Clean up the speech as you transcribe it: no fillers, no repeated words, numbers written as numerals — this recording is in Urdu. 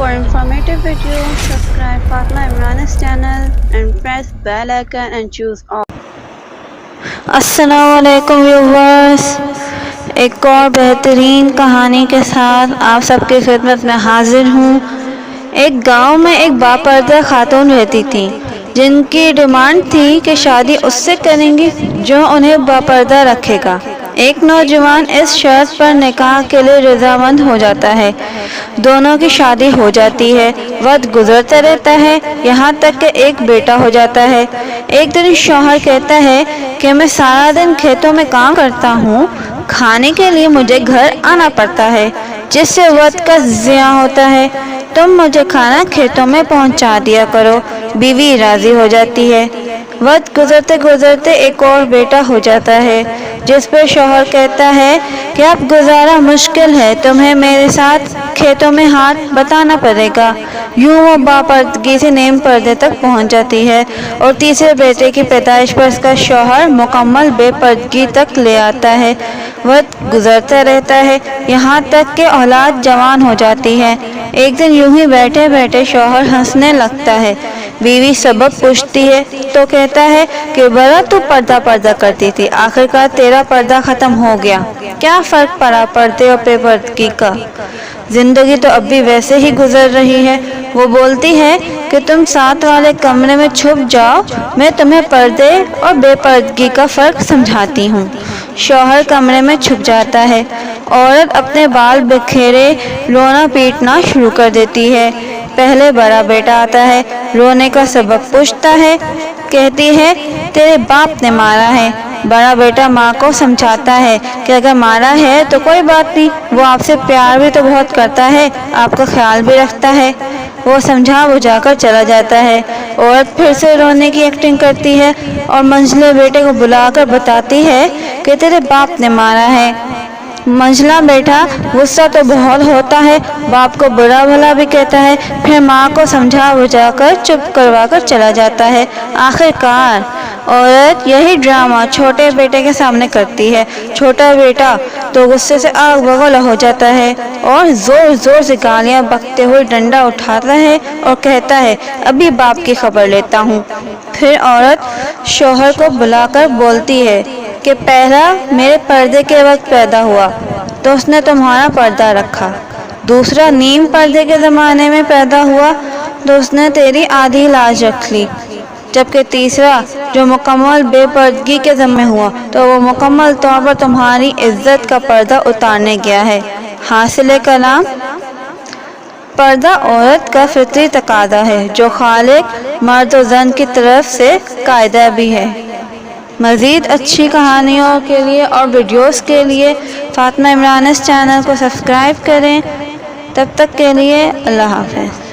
For informative videos, subscribe Fatma Imran's channel and press bell icon and choose all. السلام علیکم ویورز، ایک اور بہترین کہانی کے ساتھ آپ سب کی خدمت میں حاضر ہوں۔ ایک گاؤں میں ایک باپردہ خاتون رہتی تھی جن کی ڈیمانڈ تھی کہ شادی اس سے کریں گی جو انہیں باپردہ رکھے گا۔ ایک نوجوان اس شرط پر نکاح کے لیے رضامند ہو جاتا ہے۔ دونوں کی شادی ہو جاتی ہے، وقت گزرتا رہتا ہے، یہاں تک کہ ایک بیٹا ہو جاتا ہے۔ ایک دن شوہر کہتا ہے کہ میں سارا دن کھیتوں میں کام کرتا ہوں، کھانے کے لیے مجھے گھر آنا پڑتا ہے جس سے وقت کا ضیاع ہوتا ہے، تم مجھے کھانا کھیتوں میں پہنچا دیا کرو۔ بیوی راضی ہو جاتی ہے۔ وقت گزرتے گزرتے ایک اور بیٹا ہو جاتا ہے جس پر شوہر کہتا ہے کہ اب گزارا مشکل ہے، تمہیں میرے ساتھ کھیتوں میں ہاتھ بٹانا پڑے گا۔ یوں وہ باپردگی سے نیم پردے تک پہنچ جاتی ہے اور تیسرے بیٹے کی پیدائش پر اس کا شوہر مکمل بے پردگی تک لے آتا ہے۔ وقت گزرتا رہتا ہے یہاں تک کہ اولاد جوان ہو جاتی ہے۔ ایک دن یوں ہی بیٹھے بیٹھے شوہر ہنسنے لگتا ہے۔ بیوی سبب پوچھتی ہے تو کہتا ہے کہ بڑا تو پردہ کرتی تھی، آخرکار تیرا پردہ ختم ہو گیا، کیا فرق پڑا پردے اور بے پردگی کا؟ زندگی تو اب بھی ویسے ہی گزر رہی ہے۔ وہ بولتی ہے کہ تم ساتھ والے کمرے میں چھپ جاؤ، میں تمہیں پردے اور بے پردگی کا فرق سمجھاتی ہوں۔ شوہر کمرے میں چھپ جاتا ہے۔ عورت اپنے بال بکھیرے رونا پیٹنا شروع کر دیتی ہے۔ پہلے بڑا بیٹا آتا ہے، رونے کا سبب پوچھتا ہے، کہتی ہے تیرے باپ نے مارا ہے۔ بڑا بیٹا ماں کو سمجھاتا ہے کہ اگر مارا ہے تو کوئی بات نہیں، وہ آپ سے پیار بھی تو بہت کرتا ہے، آپ کا خیال بھی رکھتا ہے۔ وہ سمجھا بجھا کر چلا جاتا ہے۔ عورت پھر سے رونے کی ایکٹنگ کرتی ہے اور منجھلے بیٹے کو بلا کر بتاتی ہے کہ تیرے باپ نے مارا ہے۔ منجھلا بیٹا غصہ تو بہت ہوتا ہے، باپ کو برا بھلا بھی کہتا ہے، پھر ماں کو سمجھا بجھا کر چپ کروا کر چلا جاتا ہے۔ آخرکار عورت یہی ڈرامہ چھوٹے بیٹے کے سامنے کرتی ہے۔ چھوٹا بیٹا تو غصے سے آگ بگولا ہو جاتا ہے اور زور زور سے گالیاں بکتے ہوئے ڈنڈا اٹھاتا ہے اور کہتا ہے ابھی باپ کی خبر لیتا ہوں۔ پھر عورت شوہر کو بلا کر بولتی ہے کہ پہلا میرے پردے کے وقت پیدا ہوا تو اس نے تمہارا پردہ رکھا، دوسرا نیم پردے کے زمانے میں پیدا ہوا تو اس نے تیری آدھی لاج رکھ لی، جبکہ تیسرا جو مکمل بے پردگی کے ذمہ ہوا تو وہ مکمل طور پر تمہاری عزت کا پردہ اتارنے گیا ہے۔ حاصل کلام، پردہ عورت کا فطری تقاضا ہے جو خالق مرد و زن کی طرف سے قاعدہ بھی ہے۔ مزید اچھی کہانیوں کے لیے اور ویڈیوز کے لیے فاطمہ عمران اس چینل کو سبسکرائب کریں۔ تب تک کے لیے اللہ حافظ۔